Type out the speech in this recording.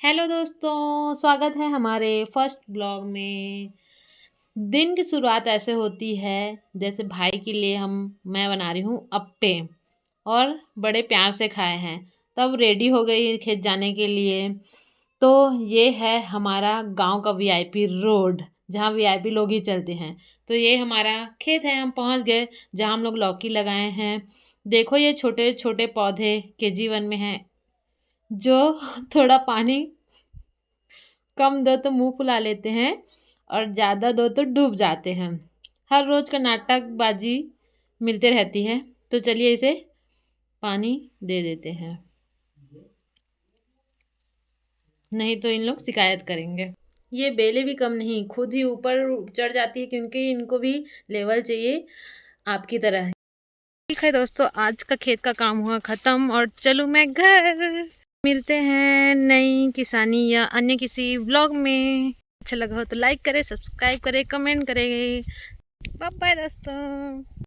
Hello दोस्तों, स्वागत है हमारे फर्स्ट ब्लॉग में। दिन की शुरुआत ऐसे होती है जैसे भाई के लिए मैं बना रही हूँ अप्पे और बड़े प्यार से खाए हैं। तब रेडी हो गई खेत जाने के लिए। तो ये है हमारा गांव का वीआईपी रोड, जहाँ वीआईपी लोग ही चलते हैं। तो ये हमारा खेत है, हम पहुँच गए जहाँ हम लोग लौकी लगाए हैं। देखो ये छोटे छोटे पौधे KG 1 में हैं, जो थोड़ा पानी कम दो तो मुंह फुला लेते हैं और ज़्यादा दो तो डूब जाते हैं। हर रोज का नाटकबाजी मिलते रहती है। तो चलिए इसे पानी दे देते हैं, नहीं तो इन लोग शिकायत करेंगे। ये बेले भी कम नहीं, खुद ही ऊपर चढ़ जाती है क्योंकि इनको भी लेवल चाहिए आपकी तरह। ठीक है दोस्तों, आज का खेत का काम हुआ खत्म और चलूँ मैं घर। मिलते हैं नई किसानी या अन्य किसी व्लॉग में। अच्छा लगा हो तो लाइक करें, सब्सक्राइब करें, कमेंट करें। बाय बाय दोस्तों।